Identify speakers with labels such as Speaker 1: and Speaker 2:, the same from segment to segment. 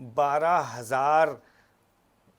Speaker 1: 12,000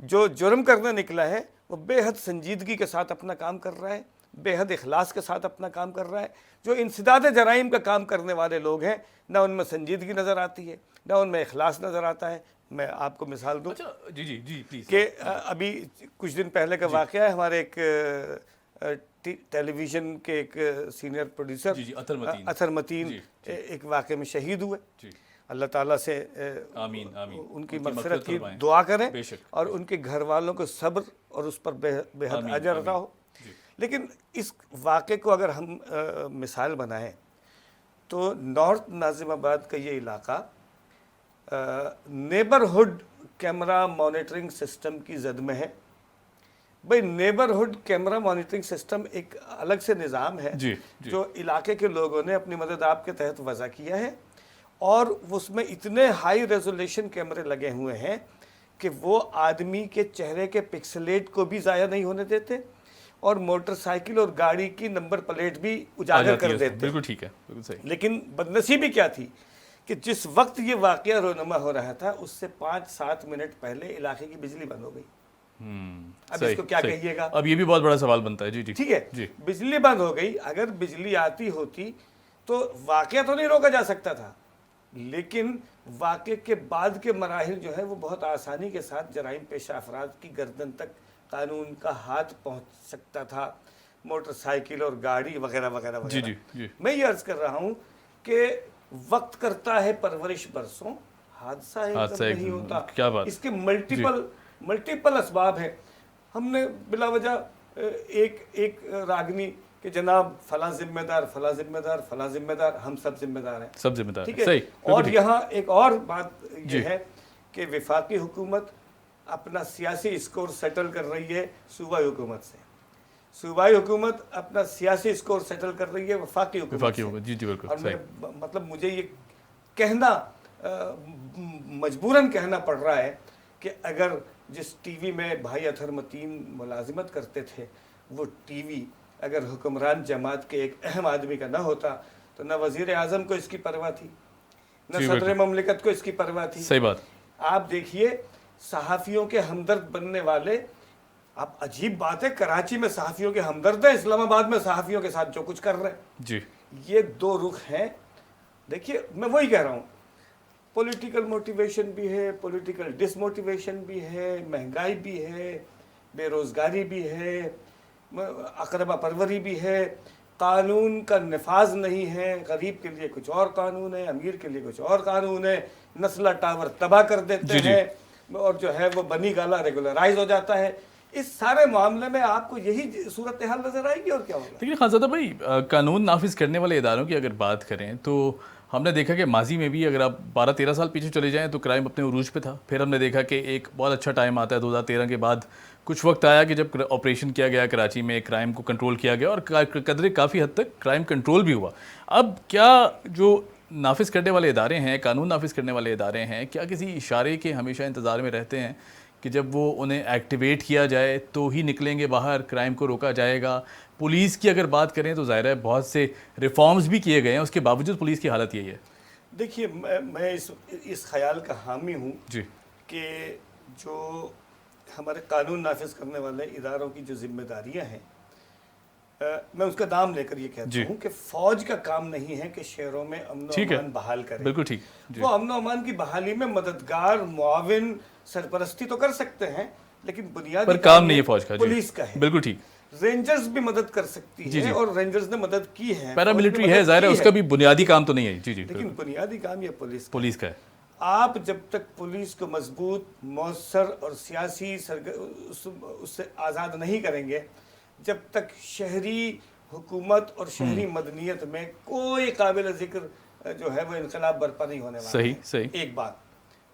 Speaker 1: جو جرم کرنے نکلا ہے وہ بے حد سنجیدگی کے ساتھ اپنا کام کر رہا ہے، بے حد اخلاص کے ساتھ اپنا کام کر رہا ہے۔ جو انسداد جرائم کا کام کرنے والے لوگ ہیں، نہ ان میں سنجیدگی نظر آتی ہے، نہ ان میں اخلاص نظر آتا ہے۔ میں آپ کو مثال دوں
Speaker 2: جی جی جی پلیز،
Speaker 1: کہ ابھی کچھ دن پہلے کا واقعہ ہے، ہمارے ایک ٹیلی ویژن کے ایک سینئر پروڈیوسر اطہر متین ایک واقعے میں شہید ہوئے۔ اللہ تعالیٰ سے
Speaker 2: آمین آمین
Speaker 1: ان کی مغفرت کی دعا کریں اور ان کے گھر والوں کو صبر اور اس پر بے حد اجر عطا ہو۔ لیکن اس واقعے کو اگر ہم مثال بنائیں تو نارتھ ناظم آباد کا یہ علاقہ نیبرہڈ کیمرہ مانیٹرنگ سسٹم کی زد میں ہے۔ بھئی نیبرہڈ کیمرہ مانیٹرنگ سسٹم ایک الگ سے نظام ہے جو علاقے کے لوگوں نے اپنی مدد آپ کے تحت وضع کیا ہے، اور اس میں اتنے ہائی ریزولیشن کیمرے لگے ہوئے ہیں کہ وہ آدمی کے چہرے کے پکسلیٹ کو بھی ضائع نہیں ہونے دیتے اور موٹر سائیکل اور گاڑی کی نمبر پلیٹ بھی اجاگر کر دیتے۔
Speaker 2: بالکل ٹھیک ہے، بالکل صحیح۔
Speaker 1: لیکن بدنصیبی کیا تھی کہ جس وقت یہ واقعہ رونما ہو رہا تھا اس سے 5-7 منٹ پہلے علاقے کی بجلی بند ہو گئی۔ اب اس کو کیا کہیے گا؟
Speaker 2: اب یہ بھی بہت بڑا سوال بنتا ہے۔ جی جی
Speaker 1: ٹھیک ہے، بجلی بند ہو گئی۔ اگر بجلی آتی ہوتی تو واقعہ تو نہیں روکا جا سکتا تھا، لیکن واقعے کے بعد کے مراحل جو ہے وہ بہت آسانی کے ساتھ جرائم پیشہ افراد کی گردن تک قانون کا ہاتھ پہنچ سکتا تھا، موٹر سائیکل اور گاڑی وغیرہ وغیرہ وغیرہ۔ میں یہ عرض کر رہا ہوں کہ وقت کرتا ہے پرورش برسوں، حادثہ ایک نہیں ہوتا۔
Speaker 2: کیا بات،
Speaker 1: اس کے ملٹیپل اسباب ہیں۔ ہم نے بلا وجہ ایک راگنی کہ جناب فلاں ذمہ دار، فلاں ذمہ دار، فلاں ذمہ دار، ہم سب ذمہ دار ہیں،
Speaker 2: سب ذمہ دار،
Speaker 1: ٹھیک ہے۔ اور یہاں ایک اور بات یہ ہے کہ وفاقی حکومت اپنا سیاسی اسکور سیٹل کر رہی ہے صوبائی حکومت سے، صوبائی حکومت اپنا سیاسی اسکور سیٹل کر رہی ہے وفاقی حکومت سے۔
Speaker 2: جی جی بالکل۔
Speaker 1: اور مطلب مجھے یہ کہنا مجبوراً کہنا پڑ رہا ہے کہ اگر جس ٹی وی میں بھائی اطہر متین ملازمت کرتے تھے، وہ ٹی وی اگر حکمران جماعت کے ایک اہم آدمی کا نہ ہوتا تو نہ وزیر اعظم کو اس کی پرواہ تھی، نہ صدر مملکت کو اس کی پرواہ تھی۔
Speaker 2: صحیح بات۔
Speaker 1: آپ دیکھیے صحافیوں کے ہمدرد بننے والے، اب عجیب بات ہے، کراچی میں صحافیوں کے ہمدرد ہیں، اسلام آباد میں صحافیوں کے ساتھ جو کچھ کر رہے ہیں۔
Speaker 2: جی،
Speaker 1: یہ دو رخ ہیں۔ دیکھیے میں وہی کہہ رہا ہوں، پولیٹیکل موٹیویشن بھی ہے، پولیٹیکل ڈس موٹیویشن بھی ہے، مہنگائی بھی ہے، بے روزگاری بھی ہے، اقربا پروری بھی ہے، قانون کا نفاذ نہیں ہے، غریب کے لیے کچھ اور قانون ہے، امیر کے لیے کچھ اور قانون ہے، نسلہ ٹاور تباہ کر دیتے ہیں اور جو ہے وہ بنی گالا ریگولرائز ہو جاتا ہے۔ اس سارے معاملے میں آپ کو یہی صورتحال نظر آئے گی اور کیا ہوگا؟
Speaker 2: لیکن خانزادہ بھائی، قانون نافذ کرنے والے اداروں کی اگر بات کریں تو ہم نے دیکھا کہ ماضی میں بھی اگر آپ 12-13 سال پیچھے چلے جائیں تو کرائم اپنے عروج پہ تھا۔ پھر ہم نے دیکھا کہ ایک بہت اچھا ٹائم آتا ہے 2013 کے بعد، کچھ وقت آیا کہ جب آپریشن کیا گیا کراچی میں، کرائم کو کنٹرول کیا گیا اور قدرے کافی حد تک کرائم کنٹرول بھی ہوا۔ اب کیا جو نافذ کرنے والے ادارے ہیں، قانون نافذ کرنے والے ادارے ہیں، کیا کسی اشارے کے ہمیشہ انتظار میں رہتے ہیں کہ جب وہ انہیں ایکٹیویٹ کیا جائے تو ہی نکلیں گے باہر، کرائم کو روکا جائے گا؟ پولیس کی اگر بات کریں تو ظاہر ہے بہت سے ریفارمز بھی کیے گئے ہیں، اس کے باوجود پولیس کی حالت یہی ہے۔
Speaker 1: دیکھیے میں اس خیال کا حامی ہوں کہ جو ہمارے قانون نافذ کرنے والے اداروں کی جو ذمہ داریاں ہیں، میں اس کا نام لے کر یہ کہتا ہوں کہ فوج کا کام نہیں ہے کہ شہروں میں امن و امان بحال کرے۔
Speaker 2: بالکل ٹھیک۔
Speaker 1: وہ امن و امان کی بحالی میں مددگار، معاون، سرپرستی تو کر سکتے ہیں، لیکن بنیادی
Speaker 2: کام نہیں ہے فوج کا،
Speaker 1: پولیس کا ہے۔
Speaker 2: بالکل ٹھیک۔
Speaker 1: رینجرز بھی مدد کر سکتی ہے اور رینجرز نے مدد کی ہے،
Speaker 2: پیراملٹری ہے، ظاہر ہے اس کا بھی بنیادی کام تو نہیں ہے۔ جی جی،
Speaker 1: لیکن بنیادی کام یہ
Speaker 2: پولیس کا ہے۔
Speaker 1: آپ جب تک پولیس کو مضبوط، مؤثر اور سیاسی اس سے آزاد نہیں کریں گے، جب تک شہری حکومت اور شہری مدنیت میں کوئی قابل ذکر جو ہے وہ انقلاب برپا نہیں ہونے والا ہے۔
Speaker 2: صحیح۔
Speaker 1: ایک بات۔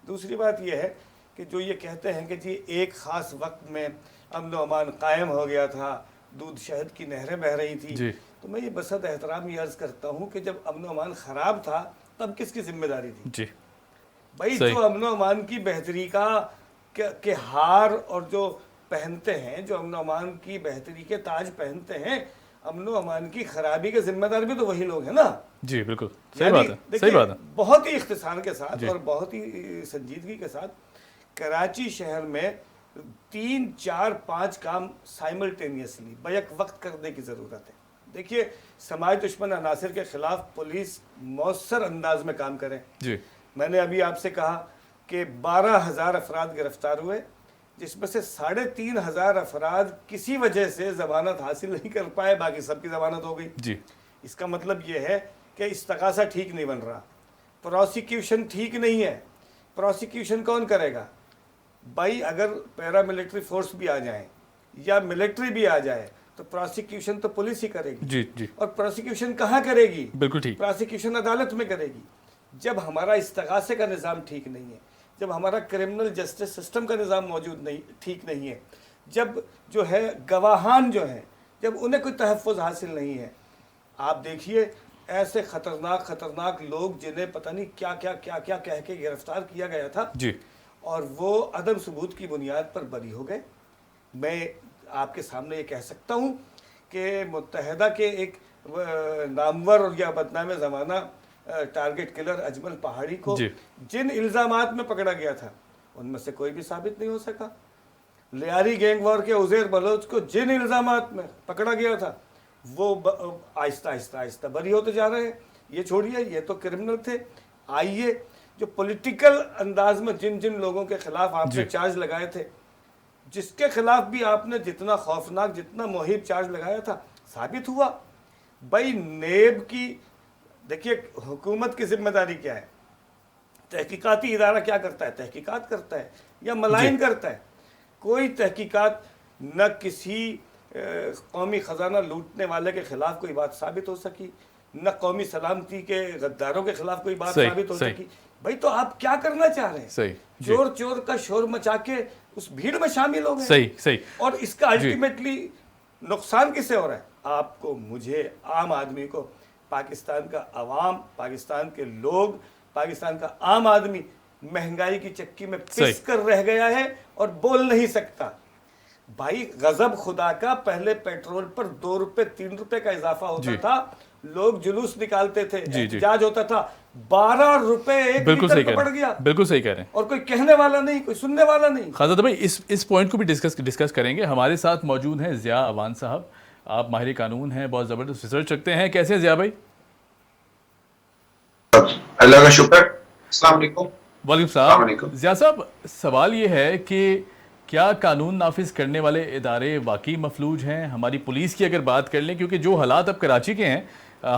Speaker 1: دوسری بات یہ ہے کہ جو یہ کہتے ہیں کہ جی ایک خاص وقت میں امن و امان قائم ہو گیا تھا، دودھ شہد کی نہریں بہہ رہی تھی، تو میں یہ بصد احترام یہ عرض کرتا ہوں کہ جب امن و امان خراب تھا تب کس کی ذمہ داری تھی؟
Speaker 2: جی
Speaker 1: بھائی جو امن و امان کی بہتری کے ہار اور جو پہنتے ہیں، جو امن و امان کی بہتری کے تاج پہنتے ہیں، امن و امان کی خرابی کے ذمہ دار بھی تو وہی لوگ ہیں نا۔
Speaker 2: جی بالکل صحیح بات ہے، صحیح بات ہے۔
Speaker 1: بہت ہی اختصار کے ساتھ اور بہت ہی سنجیدگی کے ساتھ کراچی شہر میں 3 4 5 کام سائملٹینیسلی بیک وقت کرنے کی ضرورت ہے. دیکھیے سماج دشمن عناصر کے خلاف پولیس مؤثر انداز میں کام کرے.
Speaker 2: جی
Speaker 1: میں نے ابھی آپ سے کہا کہ 12,000 افراد گرفتار ہوئے، جس میں سے 3,500 افراد کسی وجہ سے ضمانت حاصل نہیں کر پائے، باقی سب کی ضمانت ہو گئی.
Speaker 2: جی
Speaker 1: اس کا مطلب یہ ہے کہ استغاثہ ٹھیک نہیں بن رہا، پروسیکیوشن ٹھیک نہیں ہے. پروسیکیوشن کون کرے گا بھائی؟ اگر پیرا ملٹری فورس بھی آ جائیں یا ملٹری بھی آ جائے تو پروسیکیوشن تو پولیس ہی کرے گی.
Speaker 2: جی جی
Speaker 1: اور پروسیکیوشن کہاں کرے گی؟
Speaker 2: بالکل ٹھیک.
Speaker 1: پروسیکیوشن عدالت میں کرے گی. جب ہمارا استغاثے کا نظام ٹھیک نہیں ہے، جب ہمارا کرمنل جسٹس سسٹم کا نظام ٹھیک نہیں ہے، جب جو ہے گواہان جو ہیں جب انہیں کوئی تحفظ حاصل نہیں ہے، آپ دیکھیے ایسے خطرناک لوگ جنہیں پتہ نہیں کیا کہہ کے گرفتار کیا گیا تھا،
Speaker 2: جی
Speaker 1: اور وہ عدم ثبوت کی بنیاد پر بری ہو گئے. میں آپ کے سامنے یہ کہہ سکتا ہوں کہ متحدہ کے ایک نامور اور یا بدنام زمانہ ٹارگٹ کلر اجمل پہاڑی کو
Speaker 2: جی
Speaker 1: جن الزامات میں پکڑا گیا تھا ان میں سے کوئی بھی ثابت نہیں ہو سکا. لیاری گینگ وار کے عزیر بلوچ کو جن الزامات میں پکڑا گیا تھا وہ آہستہ بری ہوتے جا رہے ہیں. یہ چھوڑیے، یہ تو کرمنل تھے. آئیے جو پولیٹیکل انداز میں جن لوگوں کے خلاف آپ نے چارج لگائے تھے، جس کے خلاف بھی آپ نے جتنا خوفناک جتنا مہیب چارج لگایا تھا ثابت ہوا. بھائی نیب کی دیکھیے حکومت کی ذمہ داری کیا ہے؟ تحقیقاتی ادارہ کیا کرتا ہے؟ تحقیقات کرتا ہے یا ملائن کرتا ہے؟ کوئی تحقیقات نہ کسی قومی خزانہ لوٹنے والے کے خلاف کوئی بات ثابت ہو سکی، نہ قومی سلامتی کے غداروں کے خلاف کوئی بات ثابت ہو سکی. بھائی تو آپ کیا کرنا چاہ رہے ہیں؟ چور کا شور مچا کے اس بھیڑ میں شامل ہو گئے.
Speaker 2: صحیح.
Speaker 1: اور اس کا الٹیمیٹلی نقصان کس سے ہو رہا ہے؟ آپ کو، مجھے، عام آدمی کو. پاکستان کا عوام، پاکستان کے لوگ، پاکستان کا عام آدمی مہنگائی کی چکی میں پس کر رہ گیا ہے اور بول نہیں سکتا. بھائی غضب خدا کا، پہلے پیٹرول پر 2 روپے 3 روپے کا اضافہ ہوتا تھا، لوگ جلوس نکالتے تھے، احتجاج ہوتا تھا. 12 روپے ایک لیٹر کا بڑھ گیا.
Speaker 2: بالکل صحیح کہہ رہے ہیں.
Speaker 1: اور کوئی کہنے والا نہیں، کوئی سننے والا نہیں.
Speaker 2: خالد بھائی اس پوائنٹ کو بھی ڈسکس کریں گے. ہمارے ساتھ موجود ہیں ضیاء اوان صاحب. آپ ماہر قانون ہیں، بہت زبردست ریسرچ رکھتے ہیں. کیسے ہیں ضیاء بھائی؟
Speaker 3: اللہ کا شکر. السلام علیکم.
Speaker 2: وعلیکم السلام. ضیاء صاحب، سوال یہ ہے کہ کیا قانون نافذ کرنے والے ادارے واقعی مفلوج ہیں؟ ہماری پولیس کی اگر بات کر لیں، کیونکہ جو حالات اب کراچی کے ہیں،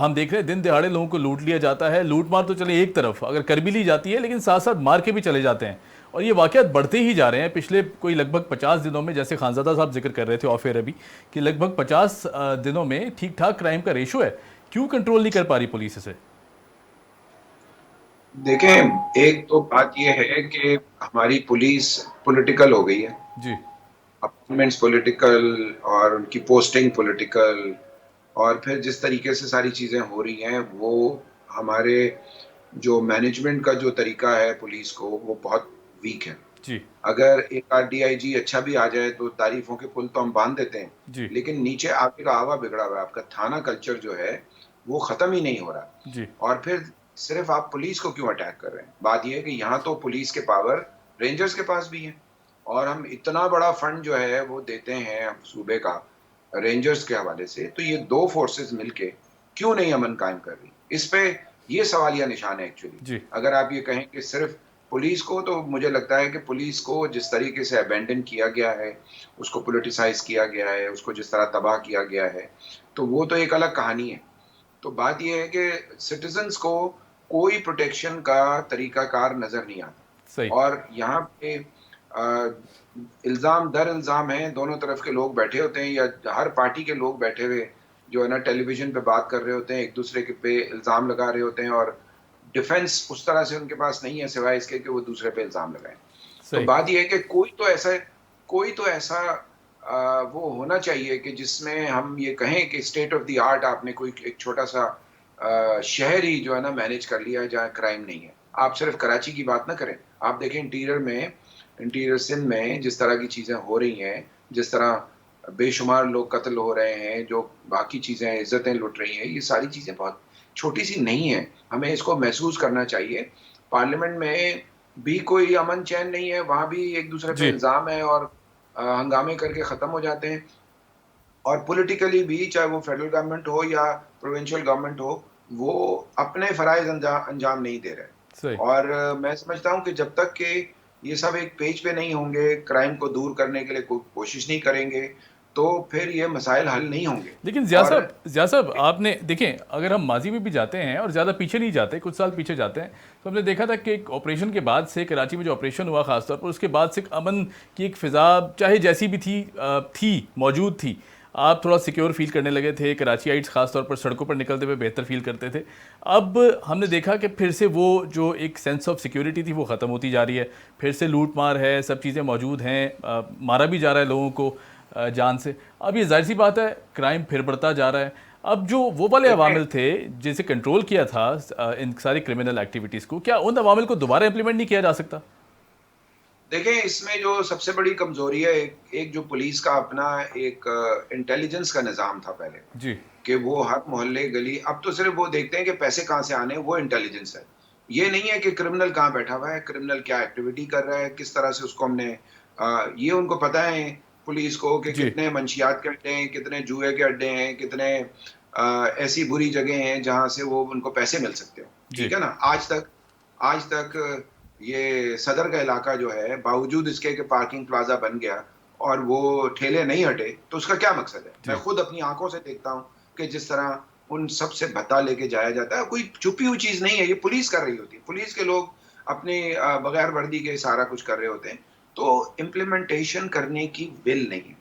Speaker 2: ہم دیکھ رہے ہیں دن دہاڑے لوگوں کو لوٹ لیا جاتا ہے. لوٹ مار تو چلے ایک طرف اگر کر بھی لی جاتی ہے، لیکن ساتھ ساتھ مار کے بھی چلے جاتے ہیں، اور یہ واقعات بڑھتے ہی جا رہے ہیں. پچھلے کوئی لگ بھگ 50 دنوں میں، جیسے خانزادہ صاحب ذکر کر رہے تھے آف ایئر ابھی، کہ لگ بھگ 50 دنوں میں ٹھیک ٹھاک کرائم کا ریشو ہے. کیوں کنٹرول نہیں کر پا رہی پولیس اسے؟
Speaker 3: دیکھیں، ایک تو بات یہ ہے کہ ہماری پولیس پولیٹیکل ہو گئی ہے.
Speaker 2: جی.
Speaker 3: اپائنٹمنٹس پولیٹیکل اور ان کی پوسٹنگ پولیٹیکل، اور پھر جس طریقے سے ساری چیزیں ہو رہی ہیں وہ ہمارے جو مینجمنٹ کا جو طریقہ ہے پولیس کو وہ بہت ویک ہے.
Speaker 2: جی.
Speaker 3: اگر ایک RDIG اچھا بھی آ جائے تو تعریفوں کے پل تو ہم باندھ دیتے ہیں.
Speaker 2: جی.
Speaker 3: لیکن نیچے آپ کا آوا بگڑا ہوا ہے، آپ کا تھانہ کلچر جو ہے وہ ختم ہی نہیں ہو رہا.
Speaker 2: جی.
Speaker 3: اور پھر صرف آپ پولیس کو کیوں اٹیک کر رہے ہیں؟ بات یہ ہے کہ یہاں تو پولیس کے پاور رینجرز کے پاس بھی ہیں، اور ہم اتنا بڑا فنڈ جو ہے وہ دیتے ہیں صوبے کا رینجرز کے حوالے سے، تو یہ 2 فورسز مل کے کیوں نہیں امن قائم کر رہی؟ اس پہ یہ سوالیہ نشان ہے ایکچولی.
Speaker 2: جی.
Speaker 3: اگر آپ یہ کہیں کہ صرف پولیس کو، تو مجھے لگتا ہے کہ پولیس کو جس طریقے سے ابینڈن کیا گیا ہے، اس کو پولیٹیسائز کیا گیا ہے، اس کو جس طرح تباہ کیا گیا ہے، تو وہ تو ایک الگ کہانی ہے. تو بات یہ ہے کہ سٹیزنز کو کوئی پروٹیکشن کا طریقہ کار نظر نہیں آتا. اور یہاں پہ الزام در الزام ہیں، دونوں طرف کے لوگ بیٹھے ہوتے ہیں، یا ہر پارٹی کے لوگ بیٹھے ہوئے جو ہے نا ٹیلی ویژن پہ بات کر رہے ہوتے ہیں، ایک دوسرے کے پہ الزام لگا رہے ہوتے ہیں، اور ڈیفنس اس طرح سے ان کے پاس نہیں ہے سوائے اس کے کہ وہ دوسرے پہ الزام لگائیں. تو بات یہ ہے کہ کوئی تو ایسا وہ ہونا چاہیے کہ جس میں ہم یہ کہیں کہ اسٹیٹ آف دی آرٹ آپ نے کوئی ایک چھوٹا سا شہر ہی جو ہے نا مینیج کر لیا جہاں کرائم نہیں ہے. آپ صرف کراچی کی بات نہ کریں، آپ دیکھیں انٹیریئر سندھ میں جس طرح کی چیزیں ہو رہی ہیں، جس طرح بے شمار لوگ قتل ہو رہے ہیں، جو باقی چیزیں عزتیں لٹ رہی ہیں، یہ ساری چیزیں بہت چھوٹی سی نہیں ہیں. ہمیں اس کو محسوس کرنا چاہیے. پارلیمنٹ میں بھی کوئی امن چین نہیں ہے، وہاں بھی ایک دوسرے پہ الزام ہے، اور ہنگامے کر کے ختم ہو جاتے ہیں. اور پولیٹیکلی بھی چاہے وہ فیڈرل گورنمنٹ ہو یا پروونشل گورنمنٹ ہو, وہ اپنے فرائض انجام نہیں دے رہے. اور میں سمجھتا ہوں کہ جب تک کہ یہ سب ایک پیج پہ نہیں ہوں گے, کرائم کو دور کرنے کے لیے کوئی کوشش نہیں کریں گے, تو پھر یہ مسائل حل نہیں ہوں گے.
Speaker 2: لیکن ضیاء صاحب آپ نے دیکھیں, اگر ہم ماضی میں بھی جاتے ہیں اور زیادہ پیچھے نہیں جاتے, کچھ سال پیچھے جاتے ہیں, تو ہم نے دیکھا تھا کہ ایک آپریشن کے بعد سے, کراچی میں جو آپریشن ہوا خاص طور پر, اس کے بعد سے امن کی ایک فضا چاہے جیسی بھی تھی موجود تھی. آپ تھوڑا سیکیور فیل کرنے لگے تھے, کراچی آئٹس خاص طور پر سڑکوں پر نکلتے ہوئے بہتر فیل کرتے تھے. اب ہم نے دیکھا کہ پھر سے وہ جو ایک سینس آف سیکیورٹی تھی وہ ختم ہوتی جا رہی ہے, پھر سے لوٹ مار ہے, سب چیزیں موجود ہیں, مارا بھی جا رہا ہے لوگوں کو جان سے. اب یہ ظاہر سی بات ہے, کرائم پھر بڑھتا جا رہا ہے. اب جو وہ والے عوامل تھے جسے کنٹرول کیا تھا ان ساری کرمنل ایکٹیویٹیز کو, کیا ان عوامل کو دوبارہ امپلیمنٹ نہیں کیا جا سکتا؟
Speaker 3: دیکھیں, اس میں جو سب سے بڑی کمزوری ہے, ایک جو پولیس کا اپنا ایک انٹیلیجنس کا نظام تھا پہلے,
Speaker 2: جی,
Speaker 3: کہ وہ ہر محلے گلی, اب تو صرف وہ دیکھتے ہیں کہ پیسے کہاں سے آنے, وہ انٹیلیجنس ہے. یہ نہیں ہے کہ کرمنل کہاں بیٹھا ہوا ہے, کرمنل کیا ایکٹیویٹی کر رہا ہے, کس طرح سے اس کو ہم نے یہ ان کو پتہ ہے پولیس کو کہ کتنے منشیات کے اڈے ہیں, کتنے جوئے کے اڈے ہیں, کتنے ایسی بری جگہ ہیں جہاں سے وہ ان کو پیسے مل سکتے ہو. ٹھیک ہے نا. آج تک یہ صدر کا علاقہ جو ہے, باوجود اس کے کہ پارکنگ پلازا بن گیا اور وہ ٹھیلے نہیں ہٹے, تو اس کا کیا مقصد ہے؟ میں خود اپنی آنکھوں سے دیکھتا ہوں کہ جس طرح ان سب سے بھتہ لے کے جایا جاتا ہے, کوئی چھپی ہوئی چیز نہیں ہے, یہ پولیس کر رہی ہوتی ہے. پولیس کے لوگ اپنے بغیر وردی کے سارا کچھ کر رہے ہوتے ہیں. تو امپلیمنٹیشن کرنے کی ول نہیں,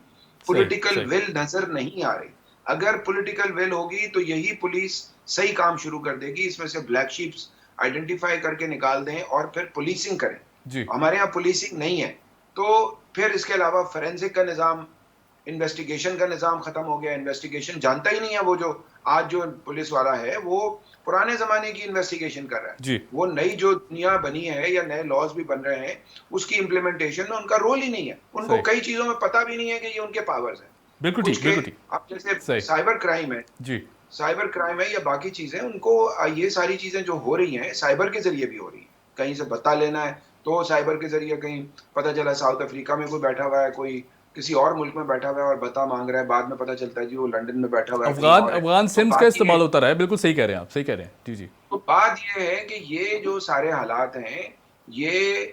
Speaker 3: پولیٹیکل ول نظر نہیں آ رہی. اگر پولیٹیکل ول ہوگی تو یہی پولیس صحیح کام شروع کر دے گی, اس میں سے بلیک شیپس آئیڈینٹیفائی کر کے نکال دیں اور پھر پولیسنگ کریں. ہمارے ہاں پولیسنگ نہیں ہے, تو پھر اس کے علاوہ فورینسک کا نظام, انویسٹیگیشن کا نظام ختم ہو گیا. انویسٹیگیشن جانتا ہی نہیں ہے, وہ جو آج جو پولیس والا ہے وہ پرانے زمانے کی انویسٹیگیشن کر رہا ہے. وہ نئی جو دنیا بنی ہے یا نئے لاز بھی بن رہے ہیں, اس کی امپلیمنٹیشن میں ان کا رول ہی نہیں ہے. ان کو کئی چیزوں میں پتہ بھی نہیں ہے کہ یہ ان کے پاورز ہیں.
Speaker 2: بالکل ٹھیک.
Speaker 3: اب جیسے سائبر کرائم ہے, سائبر کرائم ہے یا باقی چیزیں, ان کو یہ ساری چیزیں جو ہو رہی ہیں سائبر کے ذریعے بھی ہو رہی ہیں. کہیں سے بتا لینا ہے تو سائبر کے ذریعے, کہیں پتہ چلا ساؤتھ افریقہ میں کوئی بیٹھا ہوا ہے, کوئی کسی اور ملک میں بیٹھا ہوا ہے اور بتا مانگ رہا ہے, بعد میں پتہ چلتا ہے جی وہ لندن میں بیٹھا ہوا ہے.
Speaker 2: افغان سمز کا استعمال ہوتا رہا ہے. بالکل صحیح کہہ رہے ہیں آپ, صحیح کہہ رہے ہیں. جی.
Speaker 3: تو بات یہ ہے کہ یہ جو سارے حالات ہیں یہ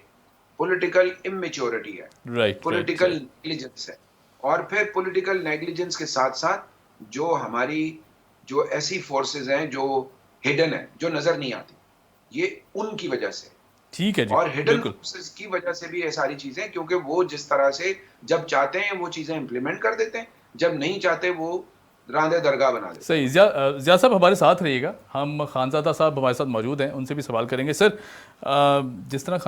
Speaker 3: پولیٹیکل اممیچورٹی ہے, پولیٹیکل نیگلیجنس ہے. اور پھر پولیٹیکل نیگلیجنس کے ساتھ ساتھ جو ہماری جو ایسی فورسز ہیں جو ہڈن ہیں, جو نظر نہیں آتی, یہ ان کی وجہ سے.
Speaker 2: ٹھیک ہے جی.
Speaker 3: اور ہڈن فورسز کی وجہ سے بھی یہ ساری چیزیں, کیونکہ وہ جس طرح سے جب چاہتے ہیں وہ چیزیں امپلیمنٹ کر دیتے ہیں, جب نہیں چاہتے وہ راندے درگاہ بنا دیتے.
Speaker 2: صحیح. ضیاء صاحب ہمارے ساتھ رہیے گا, ہم خانزادہ صاحب ہمارے ساتھ موجود ہیں, ان سے بھی سوال کریں گے. سر, جس طرح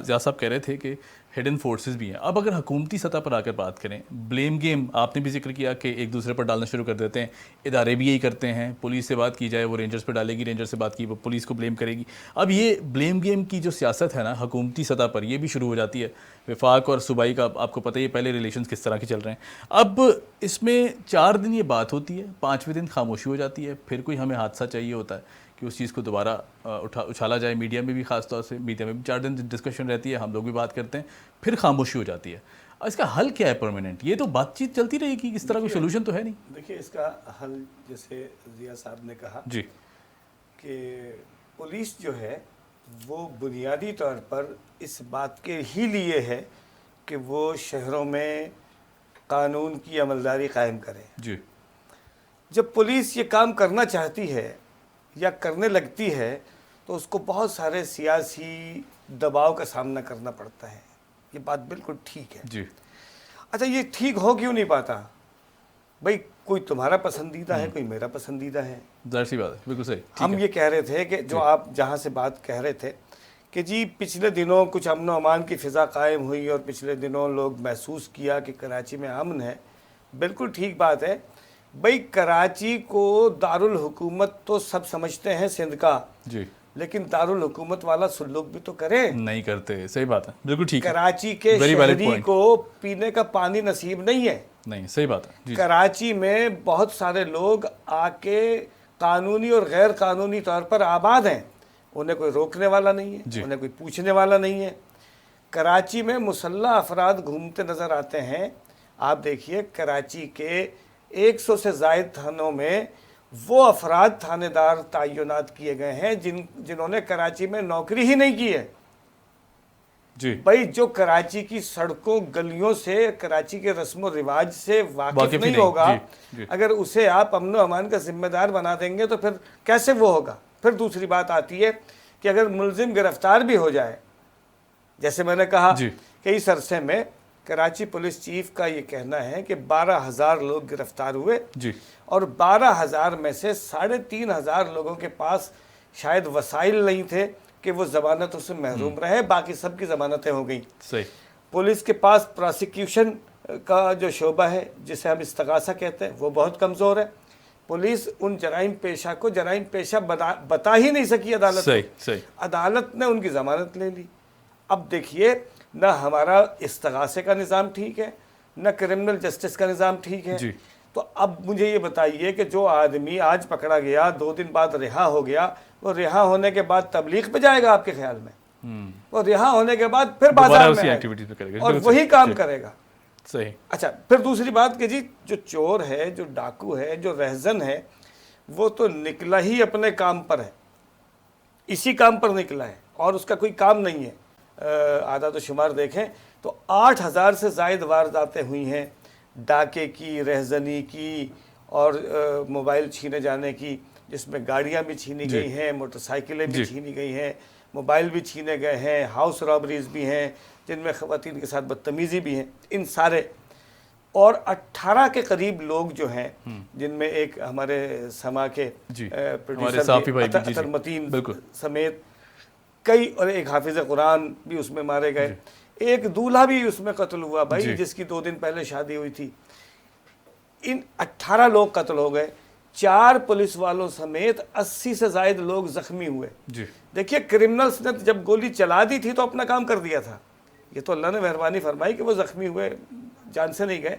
Speaker 2: ضیاء صاحب کہہ رہے تھے کہ ہڈن فورسز بھی ہیں, اب اگر حکومتی سطح پر آ کر بات کریں, بلیم گیم آپ نے بھی ذکر کیا کہ ایک دوسرے پر ڈالنا شروع کر دیتے ہیں, ادارے بھی یہی کرتے ہیں. پولیس سے بات کی جائے وہ رینجرز پہ ڈالے گی, رینجر سے بات کی وہ پولیس کو بلیم کرے گی. اب یہ بلیم گیم کی جو سیاست ہے نا حکومتی سطح پر, یہ بھی شروع ہو جاتی ہے. وفاق اور صوبائی کا آپ کو پتہ ہی ہے پہلے ریلیشنز کس طرح کے چل رہے ہیں. اب اس میں 4 دن یہ بات ہوتی ہے, 5ویں دن خاموشی ہو جاتی ہے, پھر کوئی ہمیں حادثہ چاہیے ہوتا ہے کہ اس چیز کو دوبارہ اچھالا جائے. میڈیا میں بھی, خاص طور سے میڈیا میں بھی 4 دن ڈسکشن رہتی ہے, ہم لوگ بھی بات کرتے ہیں, پھر خاموشی ہو جاتی ہے. اس کا حل کیا ہے پرماننٹ؟ یہ تو بات چیت چلتی رہے گی, اس طرح کوئی سولوشن تو ہے نہیں.
Speaker 1: دیکھیے, اس کا حل جیسے ضیاء صاحب نے کہا
Speaker 2: جی
Speaker 1: کہ پولیس جو ہے وہ بنیادی طور پر اس بات کے ہی لیے ہے کہ وہ شہروں میں قانون کی عملداری قائم کرے.
Speaker 2: جی.
Speaker 1: جب پولیس یہ کام کرنا چاہتی ہے یا کرنے لگتی ہے تو اس کو بہت سارے سیاسی دباؤ کا سامنا کرنا پڑتا ہے. یہ بات بالکل ٹھیک ہے.
Speaker 2: جی.
Speaker 1: اچھا, یہ ٹھیک ہو کیوں نہیں پاتا؟ بھائی کوئی تمہارا پسندیدہ ہے, کوئی میرا پسندیدہ ہے.
Speaker 2: ظاہر سی بات ہے, بالکل صحیح.
Speaker 1: ہم یہ کہہ رہے تھے کہ جو آپ جہاں سے بات کہہ رہے تھے کہ جی پچھلے دنوں کچھ امن و امان کی فضا قائم ہوئی اور پچھلے دنوں لوگ محسوس کیا کہ کراچی میں امن ہے. بالکل ٹھیک بات ہے. بھائی کراچی کو دارالحکومت تو سب سمجھتے ہیں سندھ کا,
Speaker 2: جی,
Speaker 1: لیکن دارالحکومت والا سلوک بھی تو کریں.
Speaker 2: نہیں کرتے. صحیح بات ہے, بالکل ٹھیک ہے.
Speaker 1: کراچی کے شہری کو پینے کا پانی نصیب نہیں ہے.
Speaker 2: نہیں, صحیح بات ہے. جی.
Speaker 1: کراچی میں بہت سارے لوگ آ کے قانونی اور غیر قانونی طور پر آباد ہیں, انہیں کوئی روکنے والا نہیں ہے, انہیں کوئی پوچھنے والا نہیں ہے. کراچی میں مسلح افراد گھومتے نظر آتے ہیں. آپ دیکھیے کراچی کے 100 سے زائد تھانوں میں وہ افراد تھانے دار تعینات کیے گئے ہیں جنہوں نے کراچی میں نوکری ہی نہیں کی ہے.
Speaker 2: جی
Speaker 1: بھائی جو کراچی کی سڑکوں گلیوں سے کراچی کے رسم و رواج سے واقف نہیں ہوگا, اگر اسے آپ امن و امان کا ذمہ دار بنا دیں گے تو پھر کیسے وہ ہوگا. پھر دوسری بات آتی ہے کہ اگر ملزم گرفتار بھی ہو جائے, جیسے میں نے کہا کہ اس عرصے میں کراچی پولیس چیف کا یہ کہنا ہے کہ 12,000 لوگ گرفتار ہوئے اور 12,000 میں سے 3,500 لوگوں کے پاس شاید وسائل نہیں تھے کہ وہ ضمانتوں سے محروم رہے, باقی سب کی ضمانتیں ہو گئیں. پولیس کے پاس پراسیکیوشن کا جو شعبہ ہے جسے ہم استغاثہ کہتے ہیں وہ بہت کمزور ہے. پولیس ان جرائم پیشہ کو جرائم پیشہ بتا ہی نہیں سکی عدالت کو. عدالت نے ان کی ضمانت لے لی. اب دیکھیے نہ ہمارا استغاثے کا نظام ٹھیک ہے, نہ کرمنل جسٹس کا نظام ٹھیک ہے. تو اب مجھے یہ بتائیے کہ جو آدمی آج پکڑا گیا 2 دن بعد رہا ہو گیا, وہ رہا ہونے کے بعد تبلیغ پہ جائے گا آپ کے خیال میں؟ وہ رہا ہونے کے بعد پھر بازار میں آئے اور وہی کام کرے گا.
Speaker 2: صحیح.
Speaker 1: اچھا پھر دوسری بات کہ جی جو چور ہے, جو ڈاکو ہے, جو رہزن ہے, وہ تو نکلا ہی اپنے کام پر ہے, اسی کام پر نکلا ہے اور اس کا کوئی کام نہیں ہے. اعداد و شمار دیکھیں تو 8,000 سے زائد وارداتیں ہوئی ہیں ڈاکے کی, رہزنی کی اور موبائل چھینے جانے کی, جس میں گاڑیاں بھی چھینی گئی ہیں, موٹر سائیکلیں بھی چھینی گئی ہیں, موبائل بھی چھینے گئے ہیں, ہاؤس رابریز بھی ہیں جن میں خواتین کے ساتھ بدتمیزی بھی ہیں, ان سارے. اور 18 کے قریب لوگ جو ہیں جن میں ایک ہمارے سما کے پروڈیوسر اطہر متین سمیت کئی, اور ایک حافظ قرآن بھی اس میں مارے گئے, ایک دولہا بھی اس میں قتل ہوا بھائی جس کی 2 دن پہلے شادی ہوئی تھی. ان 18 لوگ قتل ہو گئے, 4 پولیس والوں سمیت 80 سے زائد لوگ زخمی ہوئے. دیکھیے کرمنلز نے جب گولی چلا دی تھی تو اپنا کام کر دیا تھا, یہ تو اللہ نے مہربانی فرمائی کہ وہ زخمی ہوئے, جان سے نہیں گئے.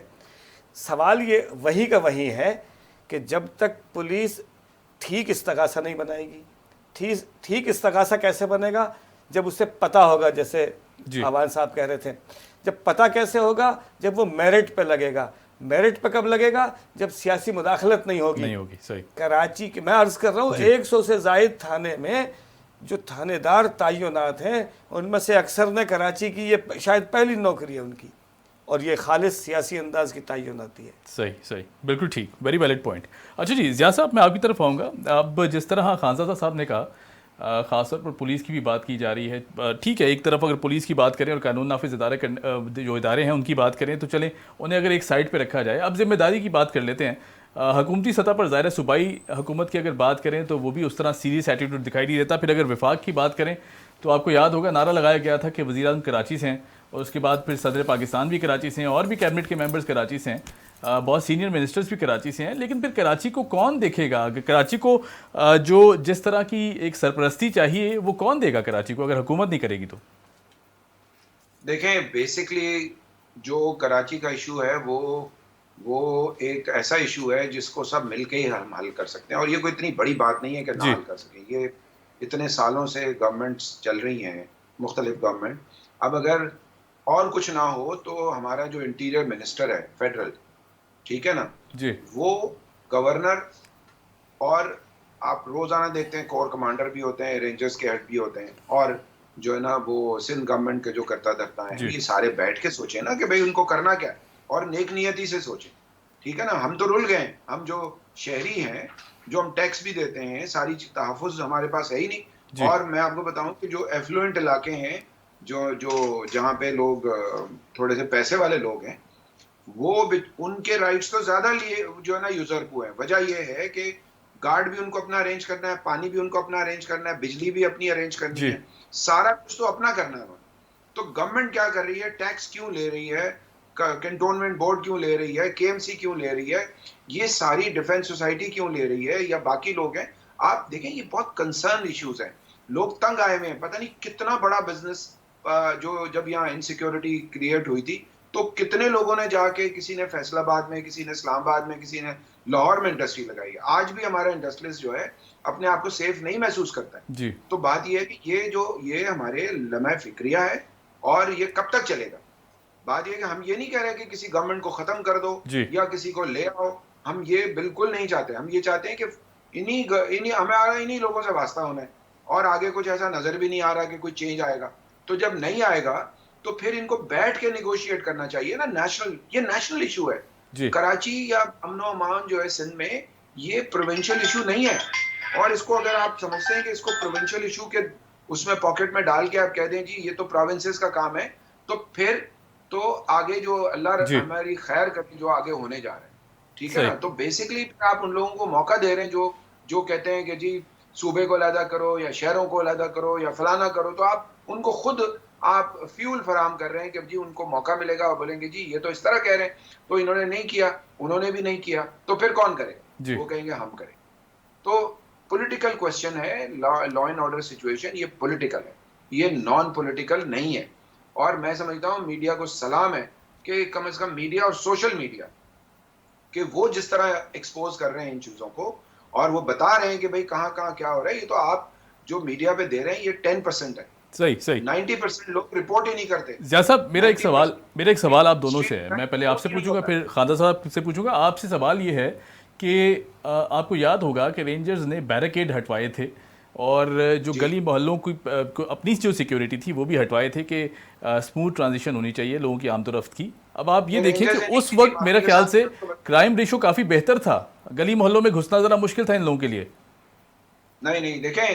Speaker 1: سوال یہ وہی کا وہی ہے کہ جب تک پولیس ٹھیک استغاثہ نہیں بنائے گی, ٹھیک استغاثہ کیسے بنے گا جب اسے پتہ ہوگا, جیسے آوان صاحب کہہ رہے تھے, جب پتہ کیسے ہوگا جب وہ میرٹ پہ لگے گا. میرٹ پہ کب لگے گا؟ جب سیاسی مداخلت نہیں ہوگی.
Speaker 2: صحیح.
Speaker 1: کراچی کی میں عرض کر رہا ہوں 100 سے زائد تھانے میں جو تھانے دار تعینات ہیں ان میں سے اکثر نے کراچی کی یہ شاید پہلی نوکری ہے ان کی, اور یہ خالص سیاسی انداز کی تعینات ہے.
Speaker 2: صحیح, بالکل ٹھیک, ویری ویلڈ پوائنٹ. اچھا جی ضیاء صاحب میں آپ کی طرف آؤں گا. اب جس طرح خانزادہ صاحب نے کہا, خاص طور پر پولیس کی بھی بات کی جا رہی ہے, ٹھیک ہے ایک طرف اگر پولیس کی بات کریں اور قانون نافذ جو ادارے ہیں ان کی بات کریں تو چلیں انہیں اگر ایک سائڈ پہ رکھا جائے. اب ذمہ داری کی بات کر لیتے ہیں. حکومتی سطح پر ظاہر صوبائی حکومت کی اگر بات کریں تو وہ بھی اس طرح سیریس ایٹیٹیوڈ دکھائی نہیں دیتا. پھر اگر وفاق کی بات کریں تو آپ کو یاد ہوگا نعرہ لگایا گیا تھا کہ وزیر اعظم کراچی سے ہیں, اور اس کے بعد پھر صدر پاکستان بھی کراچی سے ہیں, اور بھی کیبنٹ کے ممبرز کراچی سے ہیں, بہت سینئر منسٹرز بھی کراچی سے ہیں. لیکن پھر کراچی کو کون دیکھے گا؟ کراچی کو جو جس طرح کی ایک سرپرستی چاہیے وہ کون دے گا کراچی کو اگر حکومت نہیں کرے گی تو؟
Speaker 3: دیکھیں بیسکلی جو کراچی کا ایشو ہے وہ ایک ایسا ایشو ہے جس کو سب مل کے ہی ہم حل کر سکتے ہیں, اور یہ کوئی اتنی بڑی بات نہیں ہے کہ نہ حل کر سکیں. یہ اتنے سالوں سے گورنمنٹس چل رہی ہیں, مختلف گورنمنٹ. اب اگر اور کچھ نہ ہو تو ہمارا جو انٹیریئر منسٹر ہے فیڈرل, ٹھیک ہے نا, وہ گورنر, اور آپ روزانہ دیکھتے ہیں کور کمانڈر بھی ہوتے ہیں, رینجرز کے ہیڈ بھی ہوتے ہیں, اور جو ہے نا وہ سندھ گورنمنٹ کے جو کرتا دھرتا ہے, یہ سارے بیٹھ کے سوچیں نا کہ بھئی ان کو کرنا کیا ہے, اور نیک نیتی سے سوچیں. ٹھیک ہے نا, ہم تو رل گئے, ہم جو شہری ہیں جو ہم ٹیکس بھی دیتے ہیں, ساری تحفظ ہمارے پاس ہے ہی نہیں. اور میں آپ کو بتاؤں کہ جو ایفلوئنٹ علاقے ہیں, جو جہاں پہ لوگ تھوڑے سے پیسے والے لوگ ہیں, وہ ان کے رائٹس تو زیادہ لیے جو ہے نا یوزرپ ہوئے ہیں. وجہ یہ ہے کہ گارڈ بھی ان کو اپنا ارینج کرنا ہے, پانی بھی ان کو اپنا ارینج کرنا ہے, بجلی بھی اپنی ارینج کرنی ہے, سارا کچھ تو اپنا کرنا ہے. تو گورنمنٹ کیا کر رہی ہے, ٹیکس کیوں لے رہی ہے, کنٹونمنٹ بورڈ کیوں لے رہی ہے, کے ایم سی کیوں لے رہی ہے, یہ ساری ڈیفنس سوسائٹی کیوں لے رہی ہے, یا باقی لوگ ہیں. آپ دیکھیں یہ بہت کنسرن ایشوز ہیں, لوگ تنگ آئے ہوئے ہیں. پتہ نہیں کتنا بڑا بزنس جو جب یہاں انسیکیورٹی کریٹ ہوئی تھی تو کتنے لوگوں نے جا کے, کسی نے فیصل آباد میں, کسی نے اسلام آباد میں, کسی نے لاہور میں انڈسٹری لگائی ہے. آج بھی ہمارا انڈسٹریلسٹ جو ہے اپنے آپ کو سیف نہیں محسوس کرتا ہے. تو بات یہ ہے کہ یہ ہمارے لمحہ فکریہ ہے, اور یہ کب تک چلے گا؟ بات یہ کہ ہم یہ نہیں کہہ رہے کہ کسی گورنمنٹ کو ختم کر دو یا کسی کو لے آؤ، ہم یہ بالکل نہیں چاہتے. ہم یہ چاہتے ہیں کہ ہمارا انہی لوگوں سے واسطہ ہونا ہے، اور آگے کچھ ایسا نظر بھی نہیں آ رہا کہ کوئی چینج آئے گا. تو جب نہیں آئے گا تو پھر ان کو بیٹھ کے نیگوشیٹ کرنا چاہیے نا. یہ نیشنل ایشو ہے. کراچی یا امن و امان جو ہے سندھ میں، یہ پروونشل ایشو نہیں ہے. اور اس کو اگر آپ سمجھتے ہیں کہ اس کو پروونشل ایشو کے اس میں پاکٹ میں ڈال کے آپ کہہ دیں جی یہ تو پروونسز کا کام ہے، تو پھر تو آگے جو اللہ ہماری خیر کرے جو آگے ہونے جا رہا ہے، ٹھیک ہے نا. تو بیسکلی آپ ان لوگوں کو موقع دے رہے ہیں جو کہتے ہیں کہ جی صوبے کو علیحدہ کرو یا شہروں کو علیحدہ کرو یا فلانا کرو، تو آپ ان کو خود آپ فیول فراہم کر رہے ہیں کہ جی ان کو موقع ملے گا اور بولیں گے جی یہ تو اس طرح کہہ رہے ہیں، تو انہوں نے نہیں کیا، انہوں نے بھی نہیں کیا، تو پھر کون کرے گا؟ وہ کہیں گے ہم کریں. تو پولیٹیکل کوشچن ہے. لا اینڈ آرڈر سچویشن یہ پولیٹیکل ہے، یہ نان پولیٹیکل نہیں ہے. اور میں سمجھتا ہوں میڈیا کو سلام ہے کہ کم از کم میڈیا اور سوشل میڈیا کہ وہ جس طرح ایکسپوز کر رہے ہیں ان چیزوں کو، اور وہ بتا رہے ہیں کہ بھئی کہاں کہاں کیا ہو رہا ہے. یہ تو آپ جو میڈیا پہ دے رہے ہیں یہ 10% ہے.
Speaker 2: صحیح
Speaker 3: 90% لوگ رپورٹ ہی نہیں کرتے.
Speaker 2: زیاد صاحب میرا ایک سوال آپ دونوں سے ہے. میں پہلے آپ سے پوچھوں گا پھر خاندان صاحب سے پوچھوں گا. آپ سے سوال یہ ہے کہ آپ کو یاد ہوگا کہ رینجرز نے بیریکیڈ ہٹوائے تھے اور جو گلی محلوں کی اپنی جو سیکیورٹی تھی وہ بھی ہٹوائے تھے کہ اسموتھ ٹرانزیشن ہونی چاہیے لوگوں کی آمد و رفت کی. اب آپ یہ دیکھیں کہ اس وقت میرا خیال سے کرائم ریشو کافی بہتر تھا، گلی محلوں میں گھسنا ذرا مشکل تھا ان لوگوں کے لیے.
Speaker 3: نہیں دیکھیں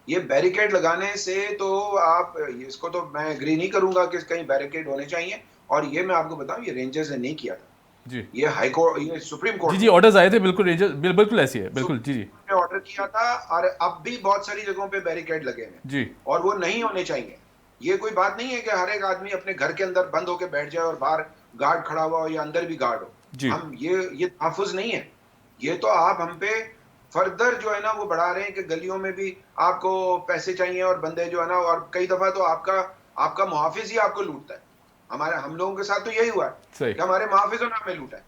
Speaker 3: یہ بیریکیڈ لگانے سے تو آپ اس کو تو میں اگری نہیں کروں گا کہ کہیں بیریکیڈ ہونے چاہیے. اور یہ میں آپ کو بتاؤں یہ رینجرز نے نہیں کیا تھا.
Speaker 2: جی
Speaker 3: یہ ہائی کورٹ، یہ سپریم کورٹ
Speaker 2: جی آرڈرز آئے تھے بالکل رینجر بالکل ایسی ہے بالکل. جی
Speaker 3: آرڈر کیا تھا، اور اب بھی بہت ساری جگہوں پہ بیریکیڈ لگے ہیں
Speaker 2: جی
Speaker 3: اور وہ نہیں ہونے چاہیے. یہ کوئی بات نہیں ہے کہ ہر ایک آدمی اپنے گھر کے اندر بند ہو کے بیٹھ جائے اور باہر گارڈ کھڑا ہوا ہو یا اندر بھی گارڈ ہو. ہم یہ تحفظ نہیں ہے. یہ تو آپ ہم پہ فردر جو ہے نا وہ بڑھا رہے ہیں کہ گلیوں میں بھی آپ کو پیسے چاہیے اور بندے جو ہے نا، اور کئی دفعہ تو آپ کا محافظ ہی آپ کو لوٹتا ہے. ہم لوگوں کے ساتھ تو یہی ہوا ہے کہ ہمارے محافظوں نے ہمیں لوٹا ہے.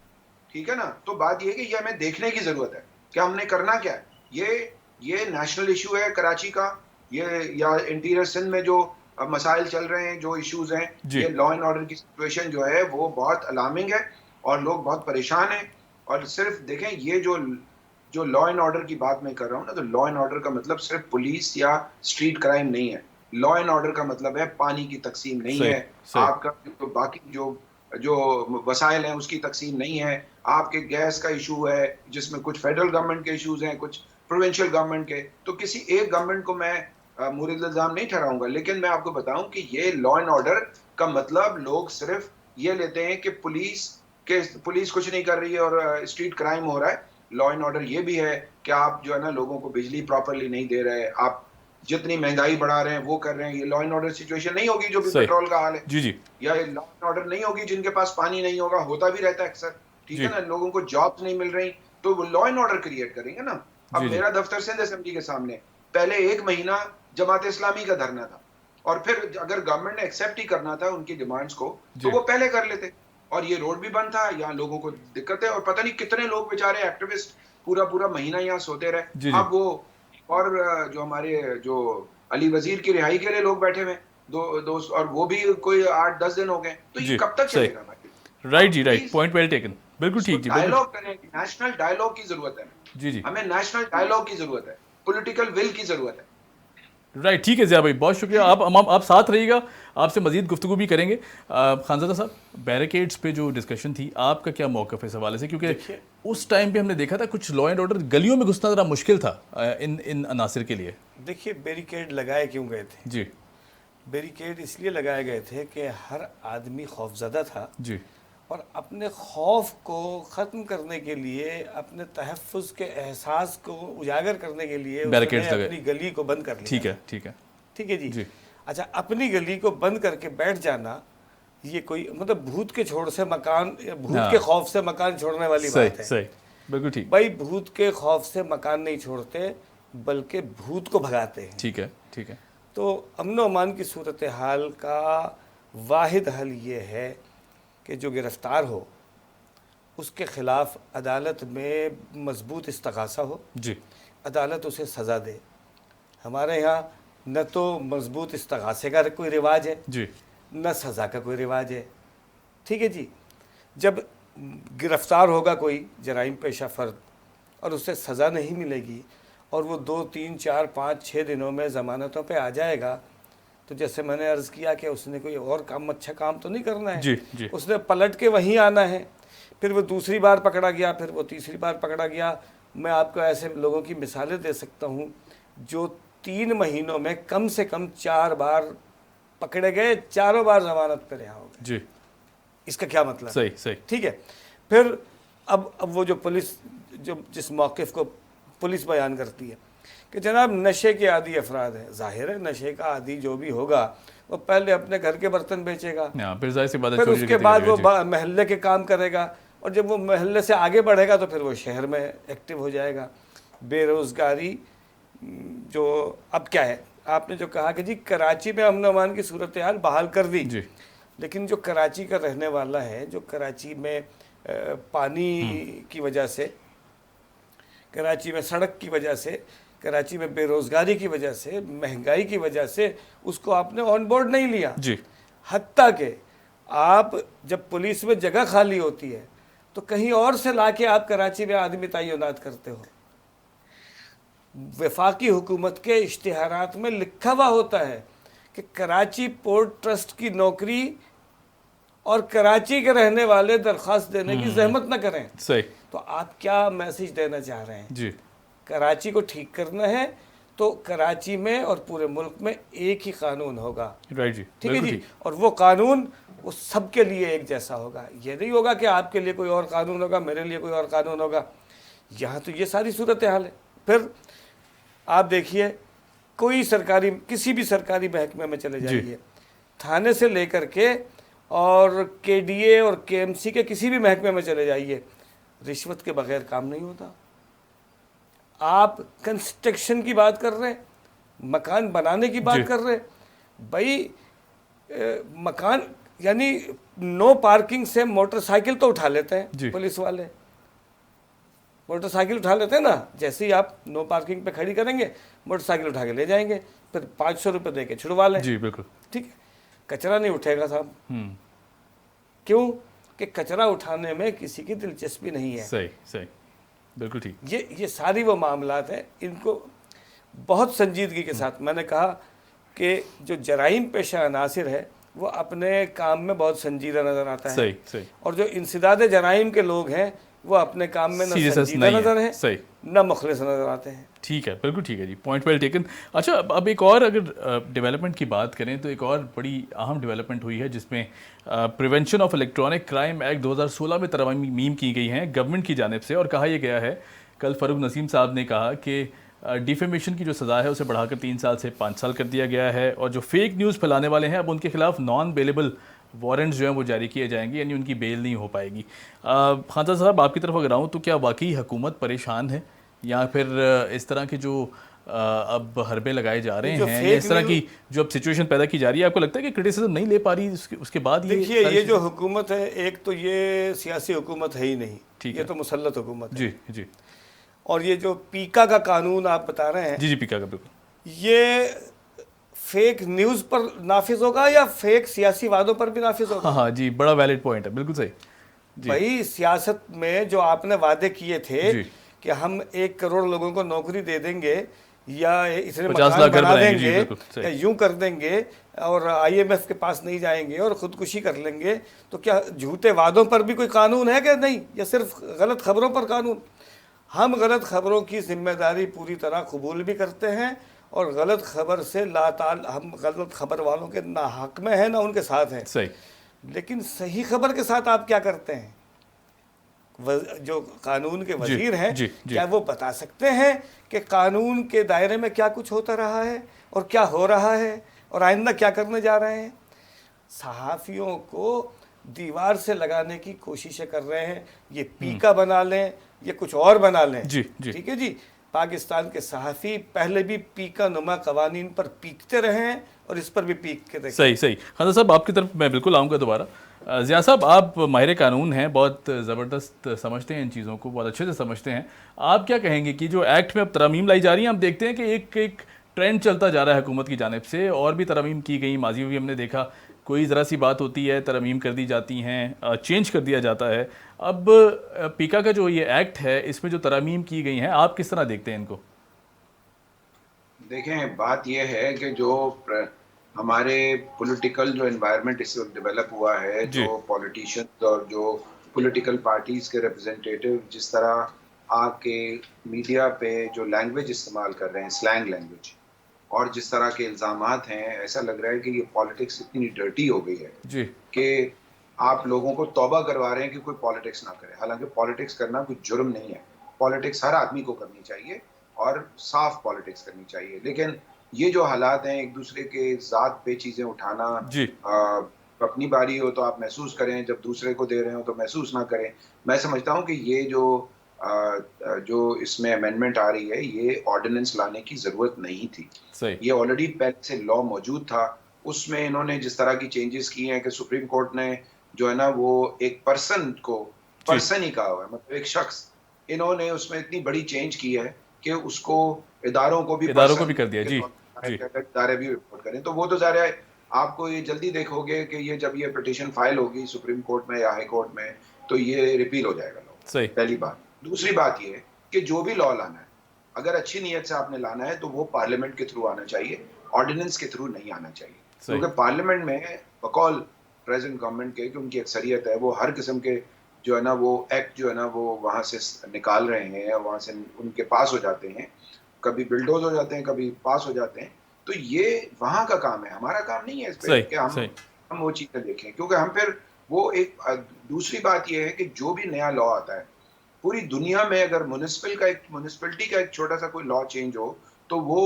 Speaker 3: ٹھیک ہے نا. تو بات یہ کہ یہ ہمیں دیکھنے کی ضرورت ہے کہ ہم نے کرنا کیا ہے. یہ نیشنل ایشو ہے کراچی کا، یا انٹیریئر سندھ میں جو مسائل چل رہے ہیں، جو ایشوز ہیں، یہ لا اینڈ آرڈر کی سچویشن جو ہے وہ بہت الارمنگ ہے اور لوگ بہت پریشان ہیں. اور صرف دیکھیں یہ جو لا اینڈ آرڈر کی بات میں کر رہا ہوں نا، تو لا اینڈ آرڈر کا مطلب صرف پولیس یا اسٹریٹ کرائم نہیں ہے. لا اینڈ آرڈر کا مطلب ہے پانی کی تقسیم نہیں ہے، آپ کا باقی جو وسائل ہیں اس کی تقسیم نہیں ہے، آپ کے گیس کا ایشو ہے جس میں کچھ فیڈرل گورنمنٹ کے ایشوز ہیں، کچھ پروونشل گورنمنٹ کے. تو کسی ایک گورنمنٹ کو میں مورد الزام نہیں ٹھہراؤں گا، لیکن میں آپ کو بتاؤں کہ یہ لا اینڈ آرڈر کا مطلب لوگ صرف یہ لیتے ہیں کہ پولیس کچھ نہیں کر رہی ہے اور اسٹریٹ کرائم ہو رہا ہے. لا اینڈ آرڈر یہ بھی ہے کہ آپ جو ہے نا لوگوں کو بجلی پراپرلی نہیں دے رہے، آپ جتنی مہنگائی بڑھا رہے ہیں وہ کر رہے ہیں. یہ لا اینڈ آرڈر سچویشن نہیں ہوگی جو بھی پیٹرول کا حال ہے.
Speaker 2: جی
Speaker 3: یا لا اینڈ آرڈر نہیں ہوگی جن کے پاس پانی نہیں ہوگا، ہوتا بھی رہتا ہے اکثر. ٹھیک ہے نا. لوگوں کو جابس نہیں مل رہی تو وہ لا اینڈ آرڈر کریٹ کریں گے نا. اب میرا دفتر سندھ اسمبلی کے سامنے پہلے 1 مہینہ جماعت اسلامی کا دھرنا تھا، اور پھر اگر گورنمنٹ نے ایکسیپٹ ہی کرنا تھا ان کی ڈیمانڈز کو تو وہ پہلے کر لیتے، اور یہ روڈ بھی بند تھا. یہاں لوگوں کو دقت ہے، اور پتہ نہیں کتنے لوگ بیچارے ایکٹیوسٹ پورا مہینہ یہاں سوتے رہے. اب وہ اور جو ہمارے جو علی وزیر کی رہائی کے لیے لوگ بیٹھے ہوئے دوست، اور وہ بھی کوئی 8-10 دن ہو گئے. تو یہ کب تک چلے گا بھائی؟
Speaker 2: Right point well taken. بالکل ٹھیک.
Speaker 3: ڈائلاگ کریں، نیشنل ڈائلاگ کی ضرورت ہے. ہمیں نیشنل ڈائلاگ کی ضرورت ہے، پولیٹیکل ول کی ضرورت ہے.
Speaker 2: رائٹ. ٹھیک ہے ضیاء بھائی، بہت شکریہ. آپ ساتھ رہیے گا، آپ سے مزید گفتگو بھی کریں گے. خانزادہ صاحب، بیریکیڈز پہ جو ڈسکشن تھی، آپ کا کیا موقف ہے اس حوالے سے؟ کیونکہ اس ٹائم پہ ہم نے دیکھا تھا کچھ لا اینڈ آرڈر گلیوں میں گھسنا ذرا مشکل تھا ان عناصر کے لیے.
Speaker 1: دیکھیے بیریکیڈ لگائے کیوں گئے تھے؟
Speaker 2: جی
Speaker 1: بیریکیڈ اس لیے لگائے گئے تھے کہ ہر آدمی خوفزدہ تھا.
Speaker 2: جی
Speaker 1: اور اپنے خوف کو ختم کرنے کے لیے، اپنے تحفظ کے احساس کو اجاگر کرنے کے لیے اپنی گلی کو بند کر لیا. ٹھیک ہے جی. اچھا، اپنی گلی کو بند کر کے بیٹھ جانا یہ کوئی مطلب بھوت کے خوف سے مکان چھوڑنے والی بات ہے.
Speaker 2: صحیح، بالکل ٹھیک.
Speaker 1: بھائی بھوت کے خوف سے مکان نہیں چھوڑتے بلکہ بھوت کو بھگاتے ہیں.
Speaker 2: ٹھیک ہے.
Speaker 1: تو امن و امان کی صورتحال کا واحد حل یہ ہے کہ جو گرفتار ہو اس کے خلاف عدالت میں مضبوط استغاثہ ہو.
Speaker 2: جی.
Speaker 1: عدالت اسے سزا دے. ہمارے یہاں نہ تو مضبوط استغاثے کا کوئی رواج ہے،
Speaker 2: جی،
Speaker 1: نہ سزا کا کوئی رواج ہے. ٹھیک ہے جی. جب گرفتار ہوگا کوئی جرائم پیشہ فرد اور اسے سزا نہیں ملے گی اور وہ 2 3 4 5 6 دنوں میں ضمانتوں پہ آ جائے گا, تو جیسے میں نے عرض کیا کہ اس نے کوئی اور کام, اچھا کام تو نہیں کرنا ہے.
Speaker 2: جی جی.
Speaker 1: اس نے پلٹ کے وہیں آنا ہے. پھر وہ دوسری بار پکڑا گیا, پھر وہ تیسری بار پکڑا گیا. میں آپ کو ایسے لوگوں کی مثالیں دے سکتا ہوں جو 3 مہینوں میں کم سے کم 4 بار پکڑے گئے, 4 بار ضمانت پہ رہا ہو گئے.
Speaker 2: جی.
Speaker 1: اس کا کیا مطلب؟
Speaker 2: صحیح صحیح.
Speaker 1: ٹھیک ہے. پھر اب وہ جو پولیس, جو جس موقف کو پولیس بیان کرتی ہے کہ جناب نشے کے عادی افراد ہیں. ظاہر ہے نشے کا عادی جو بھی ہوگا وہ پہلے اپنے گھر کے برتن بیچے گا, پھر اس کے بعد وہ محلے کے کام کرے گا, اور جب وہ محلے سے آگے بڑھے گا تو پھر وہ شہر میں ایکٹیو ہو جائے گا. بے روزگاری جو اب کیا ہے, آپ نے جو کہا کہ جی کراچی میں امن و امان کی صورتحال بحال کر دی, لیکن جو کراچی کا رہنے والا ہے, جو کراچی میں پانی کی وجہ سے, کراچی میں سڑک کی وجہ سے, کراچی میں بے روزگاری کی وجہ سے, مہنگائی کی وجہ سے اس کو آپ نے آن بورڈ نہیں لیا.
Speaker 2: جی.
Speaker 1: حتیٰ کہ آپ جب پولیس میں جگہ خالی ہوتی ہے تو کہیں اور سے لا کے آپ کراچی میں آدمی تعینات کرتے ہو. وفاقی حکومت کے اشتہارات میں لکھا ہوا ہوتا ہے کہ کراچی پورٹ ٹرسٹ کی نوکری اور کراچی کے رہنے والے درخواست دینے کی زحمت نہ کریں.
Speaker 2: صحیح.
Speaker 1: تو آپ کیا میسیج دینا چاہ رہے ہیں؟
Speaker 2: جی.
Speaker 1: کراچی کو ٹھیک کرنا ہے تو کراچی میں اور پورے ملک میں ایک ہی قانون ہوگا.
Speaker 2: رائٹ جی.
Speaker 1: ٹھیک ہے جی. اور وہ قانون وہ سب کے لیے ایک جیسا ہوگا. یہ نہیں ہوگا کہ آپ کے لیے کوئی اور قانون ہوگا, میرے لیے کوئی اور قانون ہوگا. یہاں تو یہ ساری صورتحال ہے. پھر آپ دیکھیے کوئی سرکاری, کسی بھی سرکاری محکمے میں چلے جائیے, تھانے سے لے کر کے اور کے ڈی اے اور کے ایم سی کے کسی بھی محکمے میں چلے جائیے, رشوت کے بغیر کام نہیں ہوتا. آپ کنسٹرکشن کی بات کر رہے ہیں, مکان بنانے کی بات کر رہے ہیں, بھائی مکان یعنی نو پارکنگ سے موٹر سائیکل تو اٹھا لیتے ہیں پولیس والے, موٹر سائیکل اٹھا لیتے ہیں نا. جیسے ہی آپ نو پارکنگ پہ کھڑی کریں گے موٹر سائیکل اٹھا کے لے جائیں گے, پھر 500 روپے دے کے چھڑوا لیں.
Speaker 2: جی بالکل.
Speaker 1: ٹھیک ہے. کچرا نہیں اٹھے گا صاحب. کیوں کہ کچرا اٹھانے میں کسی کی دلچسپی نہیں ہے.
Speaker 2: صحیح صحیح بالکل ٹھیک.
Speaker 1: یہ ساری وہ معاملات ہیں, ان کو بہت سنجیدگی کے ساتھ, میں نے کہا کہ جو جرائم پیشہ عناصر ہے وہ اپنے کام میں بہت سنجیدہ نظر آتا ہے.
Speaker 2: صحیح صحیح.
Speaker 1: اور جو انسداد جرائم کے لوگ ہیں وہ اپنے کام میں نہ سنجیدہ نظر ہیں,
Speaker 2: صحیح,
Speaker 1: نہ مخلص نظر آتے ہیں.
Speaker 2: ٹھیک ہے, بالکل ٹھیک ہے جی, پوائنٹ ویل ٹیکن. اچھا اب ایک اور اگر ڈیولپمنٹ کی بات کریں تو ایک اور بڑی اہم ڈیولپمنٹ ہوئی ہے جس میں prevention of electronic crime act 2016 میں ترمیم کی گئی ہیں گورنمنٹ کی جانب سے, اور کہا یہ گیا ہے, کل فاروق نسیم صاحب نے کہا کہ ڈیفیمیشن کی جو سزا ہے اسے بڑھا کر 3 سال سے 5 سال کر دیا گیا ہے, اور جو فیک نیوز پھیلانے والے ہیں اب ان کے خلاف نان بیلیبل وارنٹس جو ہیں وہ جاری کیے جائیں گے, یعنی ان کی بیل نہیں ہو پائے گی. خان صاحب آپ کی طرف اگر آؤں تو کیا واقعی حکومت پریشان ہے, یا پھر اس طرح کے جو اب حربے لگائے جا رہے ہیں, یا اس طرح کی جو اب سچویشن پیدا کی جا رہی ہے, آپ کو لگتا ہے کہ کرٹیسزم نہیں لے پا رہی اس کے بعد؟
Speaker 1: دیکھیے یہ جو حکومت ہے, ایک تو یہ سیاسی حکومت ہے ہی نہیں, یہ تو مسلط حکومت ہے.
Speaker 2: جی جی.
Speaker 1: اور یہ جو پیکا کا قانون آپ بتا رہے ہیں,
Speaker 2: جی جی پیکا کا, بالکل,
Speaker 1: یہ فیک نیوز پر نافذ ہوگا یا فیک سیاسی وعدوں پر بھی نافذ ہوگا؟
Speaker 2: ہاں جی, بڑا ویلڈ پوائنٹ ہے, بالکل صحیح.
Speaker 1: بھائی سیاست میں جو آپ نے وعدے کیے تھے کہ ہم 1 کروڑ لوگوں کو نوکری دے دیں گے, یا اتنے مکان بنا دیں گے, یا یوں کر دیں گے, اور آئی ایم ایف کے پاس نہیں جائیں گے اور خودکشی کر لیں گے, تو کیا جھوٹے وعدوں پر بھی کوئی قانون ہے کہ نہیں, یا صرف غلط خبروں پر قانون؟ ہم غلط خبروں کی ذمہ داری پوری طرح قبول بھی کرتے ہیں, اور غلط خبر سے ہم غلط خبر والوں کے نہ حق میں ہیں نہ ان کے ساتھ ہیں.
Speaker 2: صحیح.
Speaker 1: لیکن صحیح خبر کے ساتھ آپ کیا کرتے ہیں؟ جو قانون کے وزیر ہیں کیا وہ بتا سکتے ہیں کہ قانون کے دائرے میں کیا کچھ ہوتا رہا ہے اور کیا ہو رہا ہے اور آئندہ کیا کرنے جا رہے ہیں؟ صحافیوں کو دیوار سے لگانے کی کوششیں کر رہے ہیں, یہ پیکا بنا لیں, یہ کچھ اور بنا لیں. ٹھیک ہے جی. پاکستان کے صحافی پہلے بھی پیکا نما قوانین پر پیکتے رہے ہیں اور اس پر بھی پیک کے دیکھیں.
Speaker 2: صحیح صحیح. خان صاحب آپ کی طرف میں بالکل آؤں گا دوبارہ. ضیاء صاحب آپ ماہر قانون ہیں, بہت زبردست سمجھتے ہیں ان چیزوں کو, بہت اچھے سے سمجھتے ہیں. آپ کیا کہیں گے کہ جو ایکٹ میں اب ترامیم لائی جا رہی ہیں, ہم دیکھتے ہیں کہ ایک ٹرینڈ چلتا جا رہا ہے حکومت کی جانب سے, اور بھی ترامیم کی گئی, ماضی میں بھی ہم نے دیکھا کوئی ذرا سی بات ہوتی ہے ترمیم کر دی جاتی ہیں, چینج کر دیا جاتا ہے. اب پیکا کا جو یہ ایکٹ ہے اس میں جو ترامیم کی گئی ہیں آپ کس طرح دیکھتے ہیں ان کو؟
Speaker 3: دیکھیں بات یہ ہے کہ جو ہمارے پولیٹیکل جو انوائرمنٹ اس وقت ڈیولپ ہوا ہے, جو پولیٹیشنز اور جو پولیٹیکل پارٹیز کے ریپرزنٹیٹیو جس طرح آ کے میڈیا پہ جو لینگویج استعمال کر رہے ہیں, سلینگ لینگویج, اور جس طرح کے الزامات ہیں, ایسا لگ رہا ہے کہ یہ پالیٹکس اتنی ڈرٹی ہو گئی ہے کہ آپ لوگوں کو توبہ کروا رہے ہیں کہ کوئی پالیٹکس نہ کرے. حالانکہ پالیٹکس کرنا کوئی جرم نہیں ہے, پالیٹکس ہر آدمی کو کرنی چاہیے اور صاف پالیٹکس کرنی چاہیے. لیکن یہ جو حالات ہیں, ایک دوسرے کے ذات پہ چیزیں اٹھانا, اپنی باری ہو تو آپ محسوس کریں, جب دوسرے کو دے رہے ہو تو محسوس نہ کریں. میں سمجھتا ہوں کہ یہ جو اس میں امینڈمنٹ آ رہی ہے, یہ آرڈیننس لانے کی ضرورت نہیں تھی. یہ آلریڈی پہلے سے لا موجود تھا. اس میں انہوں نے جس طرح کی چینجز کی ہیں کہ سپریم کورٹ نے جو ہے نا وہ ایک پرسن کو پرسن ہی کہا ہوا ہے, مطلب ایک شخص, انہوں نے اس میں اتنی بڑی چینج کی ہے کہ اس کو اداروں کو بھی
Speaker 2: کر دیا.
Speaker 3: ادارے بھی رپورٹ کریں. تو وہ تو ظاہر ہے آپ کو یہ جلدی دیکھو گے کہ یہ جب یہ پٹیشن فائل ہوگی سپریم کورٹ میں یا ہائی کورٹ میں تو یہ ریپیل ہو جائے گا لا. پہلی بات. دوسری بات یہ ہے کہ جو بھی لا لانا ہے, اگر اچھی نیت سے آپ نے لانا ہے تو وہ پارلیمنٹ کے تھرو آنا چاہیے, آرڈیننس کے تھرو نہیں آنا چاہیے. کیونکہ پارلیمنٹ میں بقول پریزنٹ گورنمنٹ کے, کہ ان کی اکثریت ہے, وہ ہر قسم کے جو ہے نا وہ ایکٹ جو ہے نا وہ وہاں سے نکال رہے ہیں, اور وہاں سے ان کے پاس ہو جاتے ہیں, کبھی بلڈوز ہو جاتے ہیں, کبھی پاس ہو جاتے ہیں. تو یہ وہاں کا کام ہے, ہمارا کام نہیں ہے اس پہ کہ ہم وہ چیزیں دیکھیں. کیونکہ ہم پھر وہ ایک دوسری بات یہ ہے کہ جو بھی نیا لا آتا ہے پوری دنیا میں, اگر میونسپلٹی کا ایک چھوٹا سا کوئی لا چینج ہو تو وہ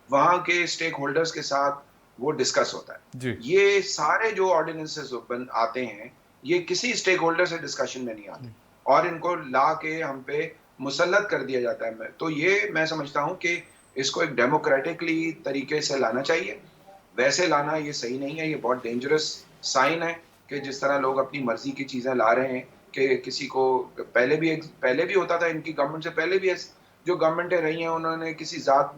Speaker 3: وہاں کے اسٹیک ہولڈرز کے ساتھ وہ ڈسکس ہوتا ہے. یہ سارے جو آرڈیننسز آتے ہیں یہ کسی اسٹیک ہولڈر سے ڈسکشن میں نہیں آتے, اور ان کو لا کے ہم پہ مسلط کر دیا جاتا ہے. تو یہ میں سمجھتا ہوں کہ اس کو ایک ڈیموکریٹکلی طریقے سے لانا چاہیے. ویسے لانا یہ صحیح نہیں ہے, یہ بہت ڈینجرس سائن ہے کہ جس طرح لوگ اپنی مرضی کی چیزیں لا رہے ہیں. کہ کسی کو پہلے بھی ہوتا تھا, ان کی گورنمنٹ سے پہلے بھی جو گورنمنٹیں رہی ہیں انہوں نے کسی ذات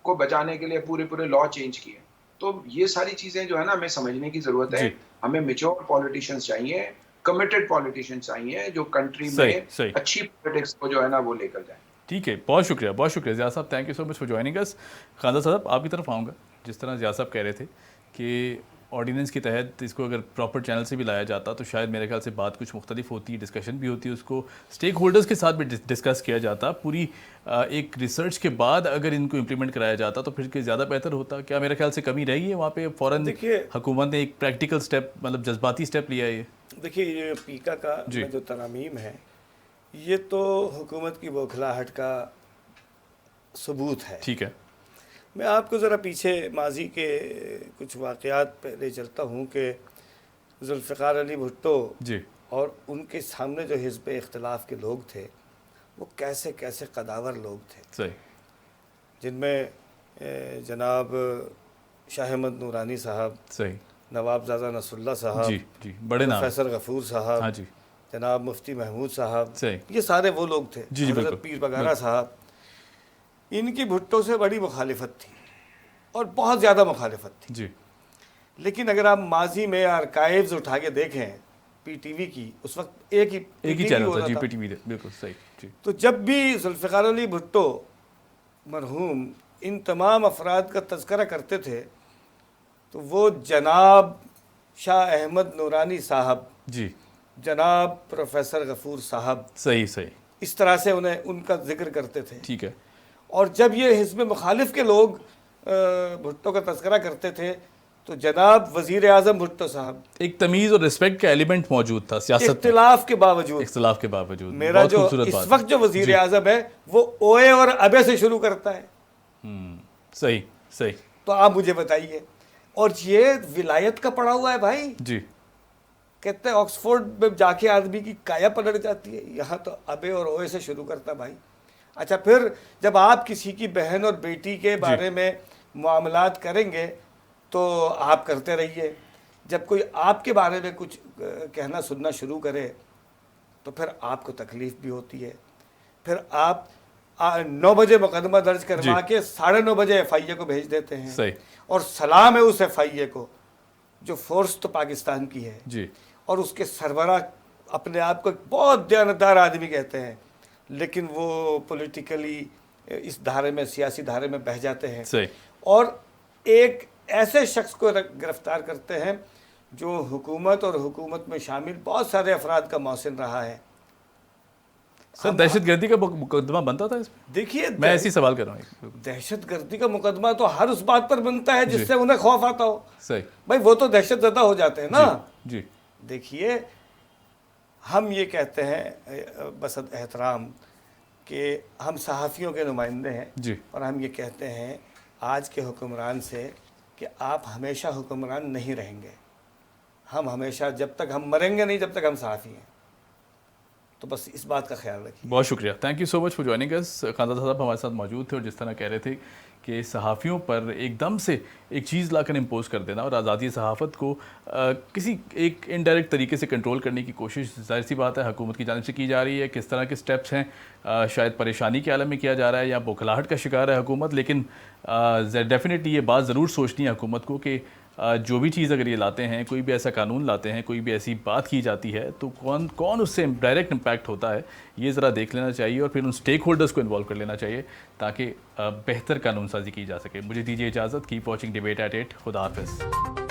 Speaker 3: کو بچانے کے لیے پورے لا چینج کیے. تو یہ ساری چیزیں جو ہے نا ہمیں سمجھنے کی ضرورت ہے. ہمیں میچور پولیٹیشینز چاہیے, کمیٹڈ پولیٹیشینز چاہیے, جو کنٹری میں اچھی پولیٹکس کو جو ہے نا وہ لے کر جائیں.
Speaker 2: ٹھیک ہے, بہت شکریہ زیاد صاحب, thank you so much for joining us. Khanzad صاحب آپ کی طرف آؤں گا. جس طرح زیاد صاحب کہہ رہے تھے کہ آرڈیننس کے تحت اس کو اگر پراپر چینل سے بھی لایا جاتا تو شاید میرے خیال سے بات کچھ مختلف ہوتی, ڈسکشن بھی ہوتی, اس کو اسٹیک ہولڈرز کے ساتھ بھی ڈسکس کیا جاتا, پوری ایک ریسرچ کے بعد اگر ان کو امپلیمنٹ کرایا جاتا تو پھر زیادہ بہتر ہوتا. کیا میرے خیال سے کمی رہی ہے وہاں پہ؟ فوراً حکومت نے ایک پریکٹیکل سٹیپ, مطلب جذباتی سٹیپ لیا ہے. یہ
Speaker 1: دیکھیے یہ پیکا کا جو ترامیم ہے یہ تو حکومت کی بوکھلاہٹ کا ثبوت ہے.
Speaker 2: ٹھیک ہے,
Speaker 1: میں آپ کو ذرا پیچھے ماضی کے کچھ واقعات پہ لے چلتا ہوں کہ ذوالفقار علی بھٹو اور ان کے سامنے جو حزب اختلاف کے لوگ تھے وہ کیسے کیسے قداور لوگ تھے, جن میں جناب شاہ احمد نورانی صاحب, نواب زادہ نصر اللہ صاحب, پروفیسر غفور صاحب, جناب مفتی محمود صاحب, یہ سارے وہ لوگ تھے. حضرت پیر بگارا صاحب, ان کی بھٹو سے بڑی مخالفت تھی اور بہت زیادہ مخالفت تھی. لیکن اگر آپ ماضی میں آرکائیوز اٹھا کے دیکھیں پی ٹی وی کی, اس وقت ایک ہی چینل تھا,
Speaker 2: پی ٹی وی, بالکل صحیح.
Speaker 1: تو جب بھی ذوالفقار علی بھٹو مرحوم ان تمام افراد کا تذکرہ کرتے تھے تو وہ جناب شاہ احمد نورانی صاحب, جناب پروفیسر غفور صاحب,
Speaker 2: صحیح
Speaker 1: اس طرح سے ان کا ذکر کرتے تھے.
Speaker 2: ٹھیک ہے.
Speaker 1: اور جب یہ حزب مخالف کے لوگ بھٹو کا تذکرہ کرتے تھے تو جناب وزیر اعظم بھٹو صاحب, ایک
Speaker 2: تمیز اور رسپیکٹ کا ایلیمنٹ موجود تھا سیاست,
Speaker 1: اختلاف کے باوجود. میرا جو اس وقت جو وزیر اعظم ہے وہ اوے اور ابے سے شروع کرتا ہے.
Speaker 2: صحیح.
Speaker 1: تو آپ مجھے بتائیے, اور یہ ولایت کا پڑھا ہوا ہے بھائی. کہتے ہیں آکسفورڈ میں جا کے آدمی کی کایا پلٹ جاتی ہے, یہاں تو ابے اور اوے سے شروع کرتا بھائی. اچھا, پھر جب آپ کسی کی بہن اور بیٹی کے بارے میں معاملات کریں گے تو آپ کرتے رہیے, جب کوئی آپ کے بارے میں کچھ کہنا سننا شروع کرے تو پھر آپ کو تکلیف بھی ہوتی ہے. پھر آپ 9 بجے مقدمہ درج کروا کے 9:30 بجے ایف آئی اے کو بھیج دیتے ہیں, اور سلام ہے اس ایف آئی اے کو جو فورس تو پاکستان کی ہے
Speaker 2: جی
Speaker 1: اور اس کے سربراہ اپنے آپ کو ایک بہت دیانتدار آدمی کہتے ہیں، لیکن وہ پولیٹیکلی اس دھارے میں، سیاسی دھارے میں بہہ جاتے ہیں
Speaker 2: صحیح.
Speaker 1: اور ایک ایسے شخص کو گرفتار کرتے ہیں جو حکومت اور حکومت میں شامل بہت سارے افراد کا محسن رہا ہے.
Speaker 2: سر دہشت گردی کا مقدمہ بنتا تھا اس میں؟
Speaker 1: دیکھیے
Speaker 2: میں ایسی سوال کر رہا ہوں.
Speaker 1: دہشت گردی کا مقدمہ تو ہر اس بات پر بنتا ہے جس سے انہیں خوف آتا ہو.
Speaker 2: صحیح.
Speaker 1: بھائی وہ تو دہشت زدہ ہو جاتے ہیں نا.
Speaker 2: جی.
Speaker 1: دیکھیے ہم یہ کہتے ہیں بس احترام کہ ہم صحافیوں کے نمائندے ہیں
Speaker 2: جی.
Speaker 1: اور ہم یہ کہتے ہیں آج کے حکمران سے کہ آپ ہمیشہ حکمران نہیں رہیں گے. ہم ہمیشہ، جب تک ہم مریں گے نہیں جب تک ہم صحافی ہیں. تو بس اس بات کا خیال رکھیے.
Speaker 2: بہت شکریہ. Thank you so much for joining us. خاندان صاحب ہمارے ساتھ موجود تھے اور جس طرح کہہ رہے تھے کہ صحافیوں پر ایک دم سے ایک چیز لا کر امپوز کر دینا اور آزادی صحافت کو کسی ایک انڈائریکٹ طریقے سے کنٹرول کرنے کی کوشش ظاہر سی بات ہے حکومت کی جانب سے کی جا رہی ہے. کس طرح کے سٹیپس ہیں، شاید پریشانی کے عالم میں کیا جا رہا ہے یا بوکھلاہٹ کا شکار ہے حکومت، لیکن ڈیفینیٹلی یہ بات ضرور سوچنی ہے حکومت کو کہ جو بھی چیز اگر یہ لاتے ہیں، کوئی بھی ایسا قانون لاتے ہیں، کوئی بھی ایسی بات کی جاتی ہے تو کون اس سے ڈائریکٹ امپیکٹ ہوتا ہے، یہ ذرا دیکھ لینا چاہیے اور پھر ان سٹیک ہولڈرز کو انوالو کر لینا چاہیے تاکہ بہتر قانون سازی کی جا سکے. مجھے دیجیے اجازت. Keep watching debate at 8. خدا حافظ.